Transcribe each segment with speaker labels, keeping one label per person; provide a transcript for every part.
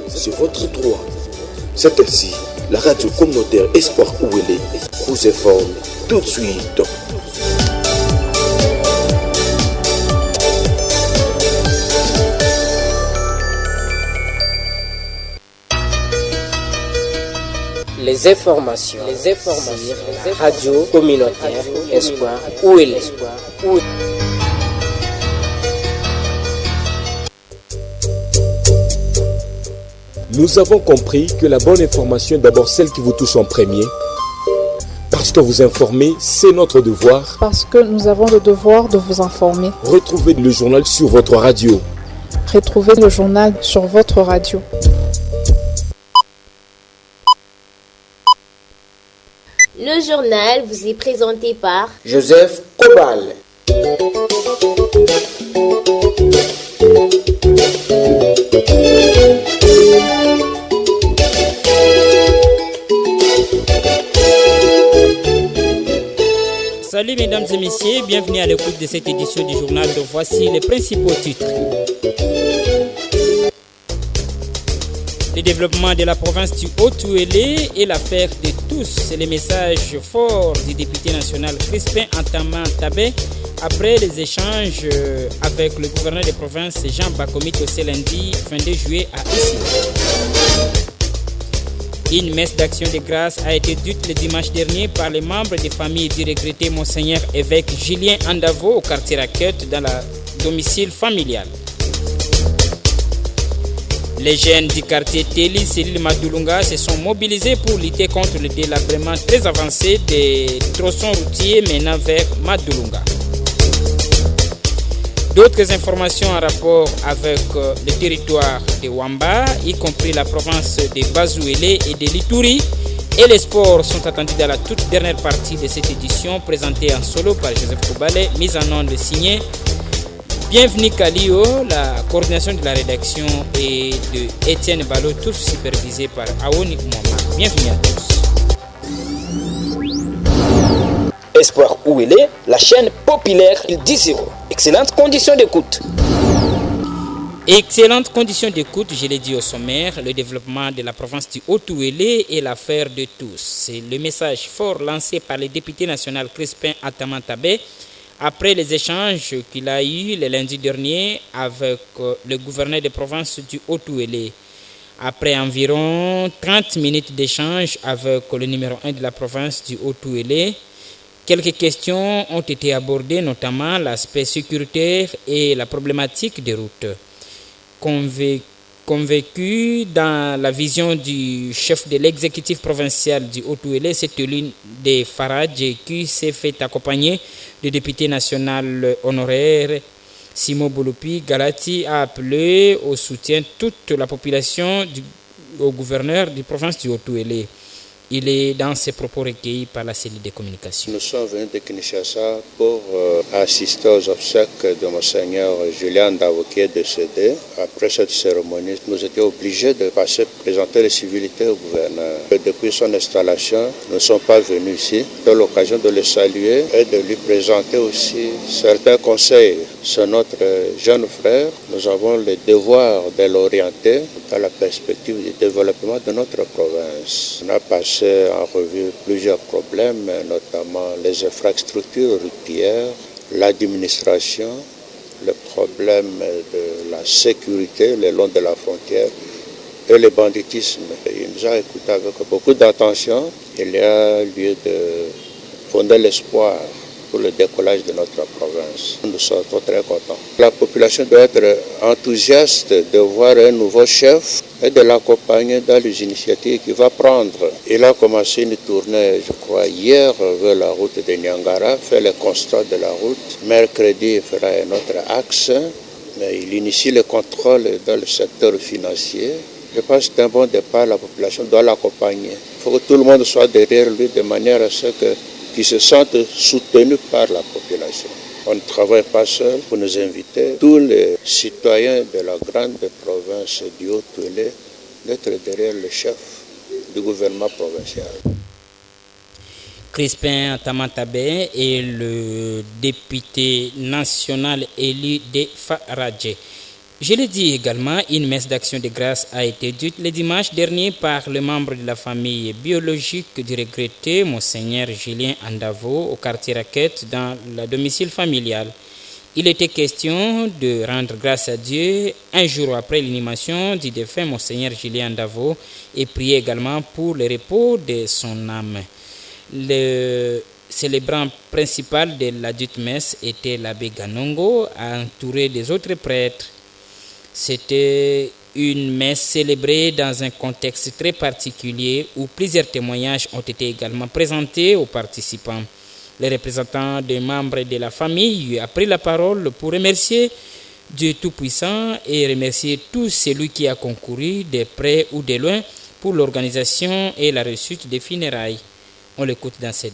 Speaker 1: c'est votre droit. C'est ainsi, la radio communautaire Espoir Ouélé vous informe tout de suite.
Speaker 2: Les informations. Radio communautaire Espoir Ouélé.
Speaker 3: Nous avons compris que la bonne information est d'abord celle qui vous touche en premier. Parce que vous informer, c'est notre devoir.
Speaker 4: Parce que nous avons le devoir de vous informer.
Speaker 3: Retrouvez le journal sur votre radio.
Speaker 4: Retrouvez le journal sur votre radio.
Speaker 5: Le journal vous est présenté par
Speaker 2: Joseph Kobal.
Speaker 6: Salut mesdames et messieurs, bienvenue à l'écoute de cette édition du journal. Voici les principaux titres. Le développement de la province du Haut-Ouélé est l'affaire de tous. C'est le message fort du député national Crispin Antama Tabé après les échanges avec le gouverneur de province Jean Bakomito ce lundi 22 juillet à Issy. Une messe d'action de grâce a été dite le dimanche dernier par les membres des familles du regretté Monseigneur évêque Julien Andavo au quartier Raquette dans la domicile familial. Les jeunes du quartier Téli, Célil Madoulunga se sont mobilisés pour lutter contre le délabrement très avancé des tronçons routiers menant vers Madoulunga. D'autres informations en rapport avec le territoire de Wamba, y compris la province de Bazouélé et de Litouri, et les sports sont attendus dans la toute dernière partie de cette édition présentée en solo par Joseph Kobale, mise en onde signée Bienvenue Kalio, la coordination de la rédaction et de Étienne Ballot, tous supervisés par Aoni Mohamed. Bienvenue à tous.
Speaker 2: Espoir Ouélé, la chaîne populaire Il 10-0. Excellentes conditions d'écoute.
Speaker 6: Excellentes conditions d'écoute, je l'ai dit au sommaire, le développement de la province du Haut-Ouélé est l'affaire de tous. C'est le message fort lancé par le député national Crispin Antama Tabé après les échanges qu'il a eus le lundi dernier avec le gouverneur de province du Haut-Ouélé. Après environ 30 minutes d'échange avec le numéro 1 de la province du Haut-Ouélé, quelques questions ont été abordées, notamment l'aspect sécuritaire et la problématique des routes. Convaincu dans la vision du chef de l'exécutif provincial du Haut-Ouélé, c'est l'une des Faradj qui s'est fait accompagner du député national honoraire Simo Bolopi Galati a appelé au soutien toute la population au gouverneur de province du Haut-Ouélé. Il est dans ses propos recueillis par la cellule de communication.
Speaker 7: Nous sommes venus de Kinshasa pour assister aux obsèques de Monseigneur Julien Andavo qui est décédé. Après cette cérémonie, nous étions obligés de passer présenter les civilités au gouverneur. Et depuis son installation, nous ne sommes pas venus ici. C'est l'occasion de le saluer et de lui présenter aussi certains conseils. C'est notre jeune frère. Nous avons le devoir de l'orienter dans la perspective du développement de notre province. On a passé en revue plusieurs problèmes, notamment les infrastructures routières, l'administration, le problème de la sécurité le long de la frontière et le banditisme. Il nous a écoutés avec beaucoup d'attention. Il y a lieu de fonder l'espoir pour le décollage de notre province. Nous sommes très contents. La population doit être enthousiaste de voir un nouveau chef et de l'accompagner dans les initiatives qu'il va prendre. Il a commencé une tournée, je crois, hier vers la route de Niangara, fait le constat de la route. Mercredi, il fera un autre axe. Il initie le contrôle dans le secteur financier. Je pense que c'est un bon départ, la population doit l'accompagner. Il faut que tout le monde soit derrière lui de manière à ce qu'il se sente soutenu par la population. On ne travaille pas seul pour nous inviter, tous les citoyens de la grande province du Haut-Ouélé, d'être derrière le chef du gouvernement provincial.
Speaker 6: Crispin Antama Tabé est le député national élu de Faradj. Je l'ai dit également, une messe d'action de grâce a été dite le dimanche dernier par le membre de la famille biologique du regretté, Monseigneur Julien Andavo, au quartier Raquette, dans le domicile familial. Il était question de rendre grâce à Dieu un jour après l'inhumation du défunt Monseigneur Julien Andavo et prier également pour le repos de son âme. Le célébrant principal de la dite messe était l'abbé Ganongo, entouré des autres prêtres. C'était une messe célébrée dans un contexte très particulier où plusieurs témoignages ont été également présentés aux participants. Les représentants des membres de la famille ont pris la parole pour remercier Dieu Tout-Puissant et remercier tous celui qui a concouru de près ou de loin pour l'organisation et la réussite des funérailles. On l'écoute dans cette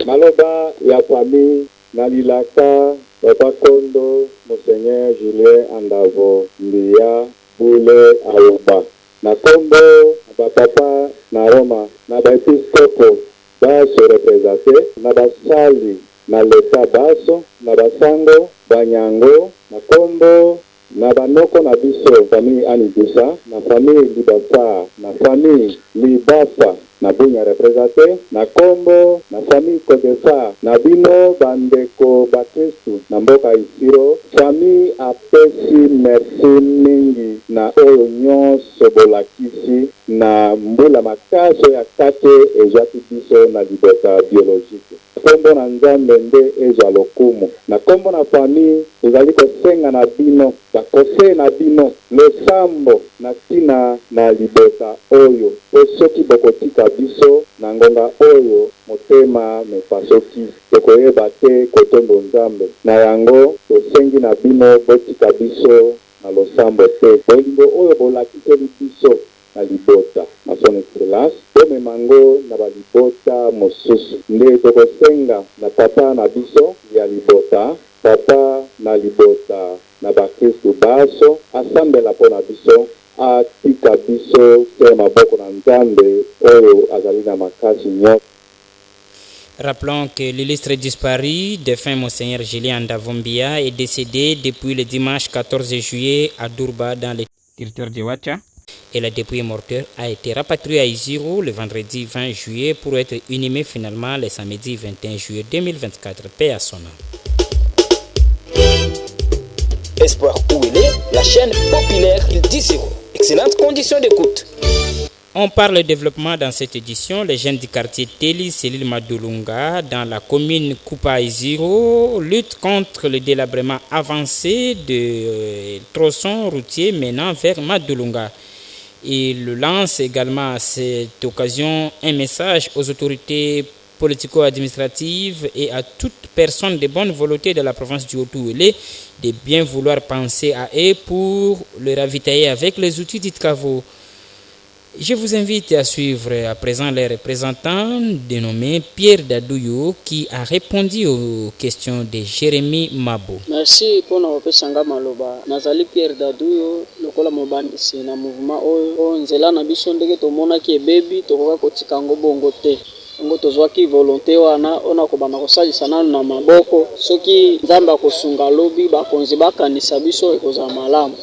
Speaker 8: Maloba ya famille Nalilaka Papa Kondo Monseigneur Julien Andavo Mbia Bule Aoba na Kombo na Papa na Roma na Episcopo baso représente na basali na leta baso na basango banyango na Kombo na banoko na biso famille Anibusa na famille Libafa na famille Libafa na bunya représente na Kombo na famille Kodefa na bino bandeko bakristu na mboka Isiro famille apesi merci mingi na oyo nyonso bolakisi na mbula makaso ya kate ezwaki biso na libota biologique. Kombo na Nzambe nde ezwa lokumu na kombo na famille tozali kosenga na bino bakose na bino losambo na tina na libota oyo po soki bokotika biso na ngonga oyo motema mepasoki tokoyeba te kotombo Nzambe na yango tosengi na bino botika biso na losambo te bolingo oyo bolakiseli biso na libota na son excellence tome mango na balibota mosusu nde tokosenga na papa na biso ya libota papa na libota na bakristu baso asambela mpo na biso atika biso te maboko na Nzambe oyo azali na makasi nyonso.
Speaker 6: Rappelons que l'illustre disparu, défunt Monseigneur Julien Andavo Mbia, est décédé depuis le dimanche 14 juillet à Durba dans le territoire de Ouacha. Et la dépouille mortuaire a été rapatriée à Isiro le vendredi 20 juillet pour être inhumée finalement le samedi 21 juillet 2024. Paix à son âme.
Speaker 2: Espoir Ouélé, la chaîne populaire d'Isiro. Excellente condition d'écoute.
Speaker 6: On parle développement dans cette édition. Les jeunes du quartier Teli, Célil Madulunga, dans la commune Kupa Isiro, luttent contre le délabrement avancé de tronçons routiers menant vers Madulunga. Il lance également à cette occasion un message aux autorités politico-administratives et à toute personne de bonne volonté de la province du Haut-Ouélé de bien vouloir penser à eux pour le ravitailler avec les outils de travaux. Je vous invite à suivre à présent les représentants dénommés Pierre Dadouyo qui a répondu aux questions de Jérémy Mabo.
Speaker 9: Merci pour nous repesanga maloba. Nazali Pierre Dadouyo lokola mobandisi na mouvement oyo nzela na biso ndenge tomona ki ebebi tokoka kotika ngo bongo te. Ngo tozwaki volonté wana ona kobana kosalisa nanu na maboko soki Nzambe akosunga lobi bakonzi bakanisa biso ekozala malamu.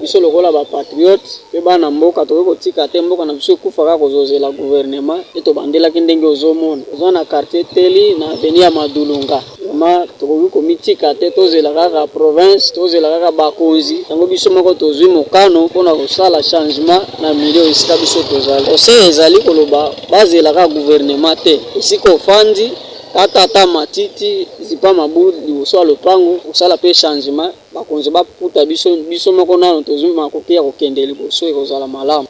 Speaker 9: Biso lokola ba patriote pe bana mboka tokoki kotika te mboka na biso kufaka kozozela gouvernement eto bandelaki ndenge ozomona oza na quartier Teli na avenue ya Madulunga ma tokoki komitika te tozela kaka province tozela kaka bakonzi tango biso moko tozwi mokano mpona kosala changement na milieu esika biso tozali ose ezali koloba bazela kaka gouvernement te esika ofandi tata matiti zipa mabudi liboso ya lopango kosala pe changement bakonzi baputa biso moko nano tozwi makoki ya kokende liboso ekozala malamu.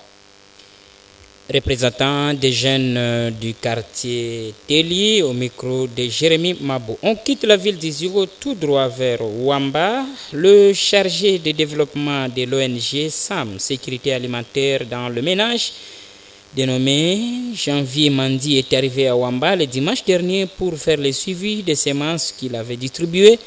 Speaker 6: Représentant des jeunes du quartier Teli au micro de Jérémy Mabo. On quitte la ville d'Isiro tout droit vers Ouamba. Le chargé de développement de l'ONG SAM, Sécurité alimentaire dans le ménage, dénommé Janvier Mandi, est arrivé à Ouamba le dimanche dernier pour faire le suivi des semences qu'il avait distribuées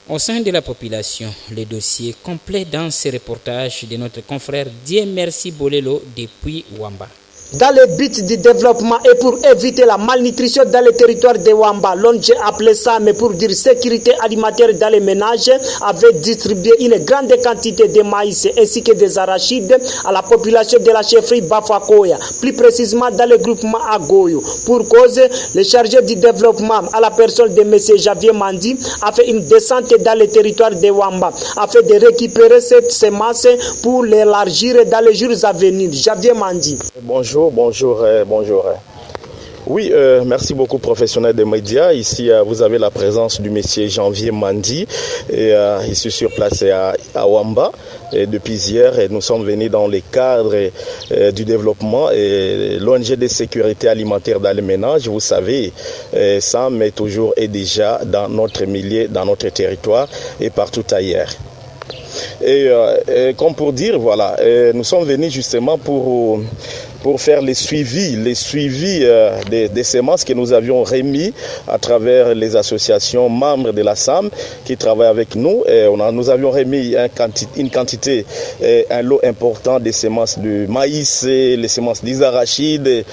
Speaker 6: au sein de la population. Le dossier complet dans ce reportage de notre confrère Dieu Merci Bolelo depuis Ouamba.
Speaker 10: Dans le but du développement et pour éviter la malnutrition dans les territoires de Wamba, l'ONG appelé ça, mais pour dire sécurité alimentaire dans les ménages, avait distribué une grande quantité de maïs ainsi que des arachides à la population de la chefferie Bafakoya, plus précisément dans le groupement Agoyo. Pour cause, le chargé du développement à la personne de M. Javier Mandi a fait une descente dans le territoire de Wamba afin de récupérer cette semence pour l'élargir dans les jours à venir. Javier Mandi.
Speaker 11: Bonjour. Oui, merci beaucoup, professionnel des médias. Ici, vous avez la présence du monsieur Janvier Mandi, et ici sur place à Wamba. Et depuis hier, nous sommes venus dans le cadre du développement et l'ONG de sécurité alimentaire dans les ménages. Vous savez, ça met toujours et déjà dans notre milieu, dans notre territoire et partout ailleurs. Et comme pour dire, voilà, nous sommes venus justement pour faire les suivis des semences que nous avions remis à travers les associations membres de la SAM qui travaillent avec nous. Et nous avions remis une quantité, un lot important de semences de maïs, les semences d'isarachides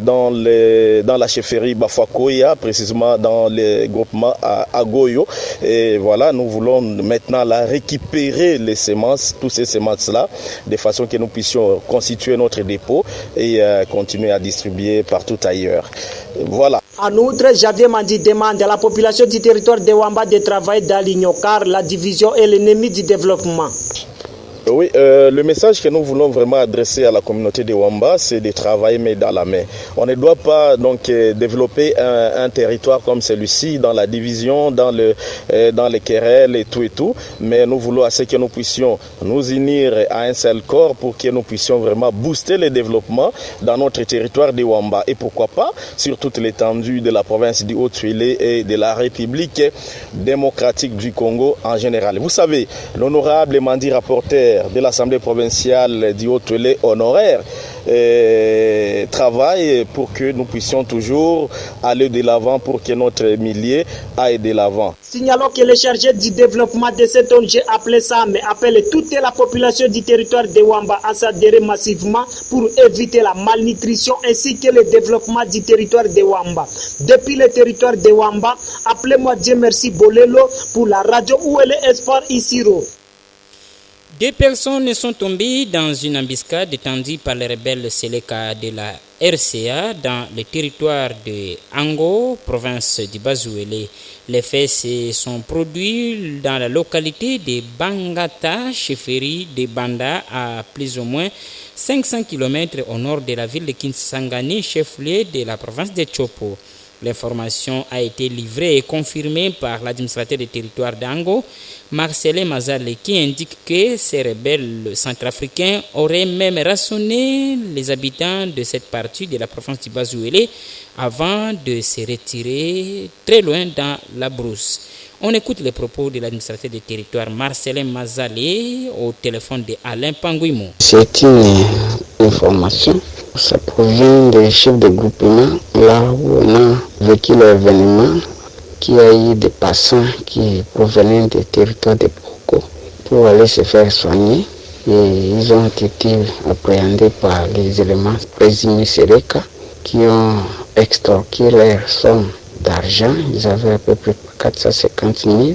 Speaker 11: dans la chefferie Bafakoya, précisément dans le groupement Agoyo. Et voilà, nous voulons maintenant récupérer les semences, toutes ces semences-là, de façon que nous puissions constituer notre dépôt et continuer à distribuer partout ailleurs. Voilà.
Speaker 10: En outre, Javier Mandi demande à la population du territoire de Wamba de travailler dans l'union car la division est l'ennemi du développement.
Speaker 11: Oui, le message que nous voulons vraiment adresser à la communauté de Wamba, c'est de travailler main dans la main. On ne doit pas donc développer un territoire comme celui-ci dans la division, dans les querelles et tout, mais nous voulons assez que nous puissions nous unir à un seul corps pour que nous puissions vraiment booster le développement dans notre territoire de Wamba et pourquoi pas sur toute l'étendue de la province du Haut-Tuélé et de la République démocratique du Congo en général. Vous savez, l'honorable Mandi rapporteur de l'Assemblée provinciale du Haut-Tuélé honoraire travaille pour que nous puissions toujours aller de l'avant, pour que notre milieu aille de l'avant.
Speaker 10: Signalons que le chargé du développement de cette ONG appelé SAM appelle toute la population du territoire de Wamba à s'adhérer massivement pour éviter la malnutrition ainsi que le développement du territoire de Wamba. Depuis le territoire de Wamba, appelez-moi Dieu merci Bolelo pour la radio où elle est Espoir Isiro.
Speaker 6: 2 personnes sont tombées dans une embuscade tendue par les rebelles Seleka de la RCA dans le territoire de Ango, province du Bazouélé. Les faits se sont produits dans la localité de Bangata, chefferie de Banda, à plus ou moins 500 km au nord de la ville de Kinsangani, chef-lieu de la province de Chopo. L'information a été livrée et confirmée par l'administrateur du territoire d'Ango, Marcelin Mazale, qui indique que ces rebelles centrafricains auraient même rançonné les habitants de cette partie de la province du Bazouélé avant de se retirer très loin dans la brousse. On écoute les propos de l'administrateur du territoire Marcelin Mazale au téléphone de Alain Panguimo.
Speaker 12: C'est une information. Ça provient des chefs de groupement, là où on a vécu l'événement, qu'il y a eu des passants qui provenaient des territoires de Boko pour aller se faire soigner. Et ils ont été appréhendés par les éléments présumés Seleka qui ont extorqué leur somme d'argent. Ils avaient à peu près 450 000,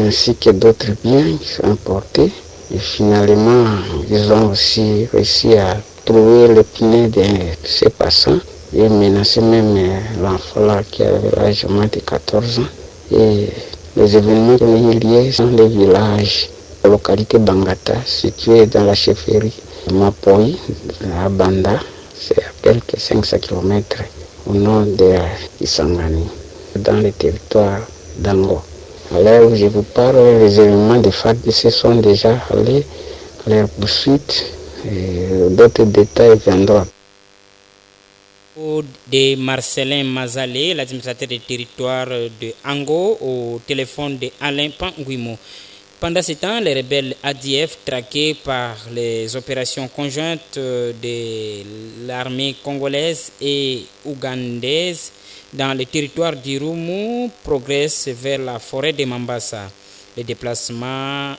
Speaker 12: ainsi que d'autres biens qui sont importés. Et finalement, ils ont aussi réussi à trouver le pneu de ces passants et menacer même l'enfant là qui avait l'âge de 14 ans. Et les événements qui ont eu lieu dans les villages, la localité Bangata, située dans la chefferie Mapoi, à Banda, c'est à quelques 500 km au nord de Kisangani, dans le territoire d'Ango. À l'heure où je vous parle, les événements de FARDC sont déjà allés à leur poursuite. Et d'autres détails viendront.
Speaker 6: De Marcelin Mazale, l'administrateur du territoire de Ango, au téléphone de Alain Panguimo. Pendant ce temps, les rebelles ADF, traqués par les opérations conjointes de l'armée congolaise et ougandaise dans le territoire d'Irumu, progressent vers la forêt de Mambasa. Les déplacements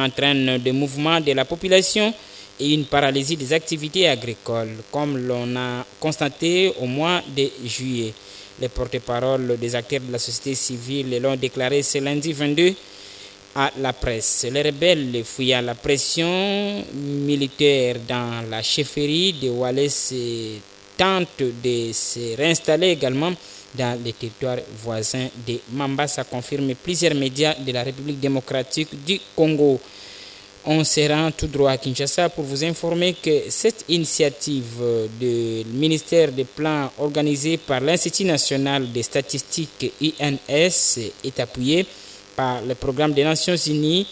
Speaker 6: entraînent des mouvements de la population et une paralysie des activités agricoles, comme l'on a constaté au mois de juillet. Les porte-paroles des acteurs de la société civile l'ont déclaré ce lundi 22 à la presse. Les rebelles, fuyant la pression militaire dans la chefferie de Wallace, tentent de se réinstaller également dans les territoires voisins de Mambasa, confirment plusieurs médias de la République démocratique du Congo. On se rend tout droit à Kinshasa pour vous informer que cette initiative du ministère des Plans organisée par l'Institut national des statistiques INS est appuyée par le programme des Nations Unies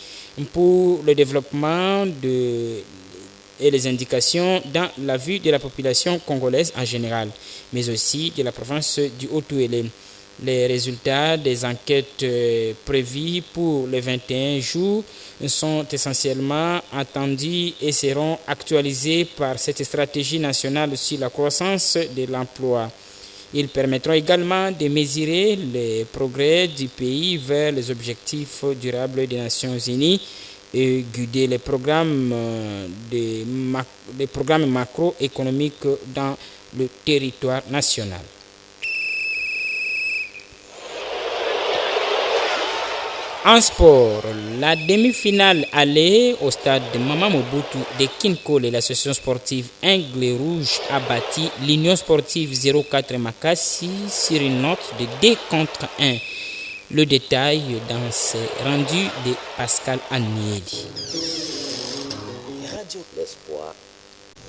Speaker 6: pour le développement et les indications dans la vue de la population congolaise en général, mais aussi de la province du Haut-Uélé. Les résultats des enquêtes prévues pour les 21 jours sont essentiellement attendus et seront actualisés par cette stratégie nationale sur la croissance de l'emploi. Ils permettront également de mesurer les progrès du pays vers les objectifs durables des Nations Unies et guider les programmes macroéconomiques dans le territoire national. En sport, la demi-finale allée au stade de Mama Mobutu de Kinkole, l'association sportive Aigle Rouge a battu l'Union sportive 04 Makassi sur une note de 2-1. Le détail dans ce rendu de Pascal Anieli.
Speaker 13: Radio L'Espoir.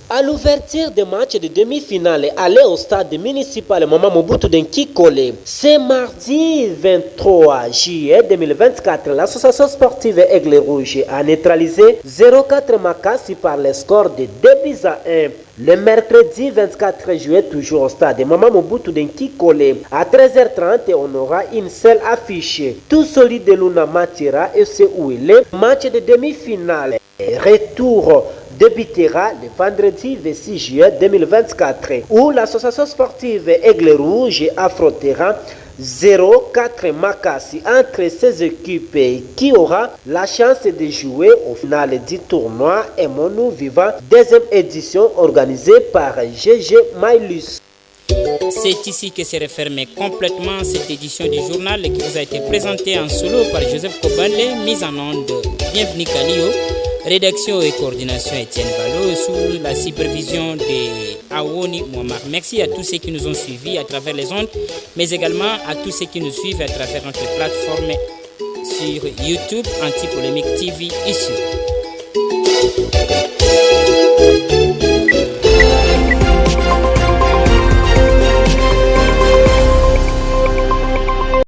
Speaker 14: À l'ouverture des matchs de demi-finale allés au stade municipal Mama Mobutu de Kinkole, ce mardi 23 juillet 2024, l'association sportive Aigle Rouge a neutralisé 04 Makassi par le score de 2-1. Le mercredi 24 juillet, toujours au stade Mama Mobutu de Kinkole, à 13h30, on aura une seule affiche. Tout solide de Luna Matira et c'est où il est. Match de demi-finale. Retour débutera le vendredi 26 juillet 2024 où l'association sportive Aigle Rouge affrontera 04 Makassi entre ces équipes qui aura la chance de jouer au final du tournoi et Monu Vivant, deuxième édition organisée par GG Mailus.
Speaker 6: C'est ici que se referme complètement cette édition du journal qui vous a été présentée en solo par Joseph Kobale, mise en onde Bienvenue Kalio. Rédaction et coordination Étienne Ballot sous la supervision de Awoni Mouamar. Merci à tous ceux qui nous ont suivis à travers les ondes, mais également à tous ceux qui nous suivent à travers notre plateforme sur YouTube Anti-Polémique TV ici.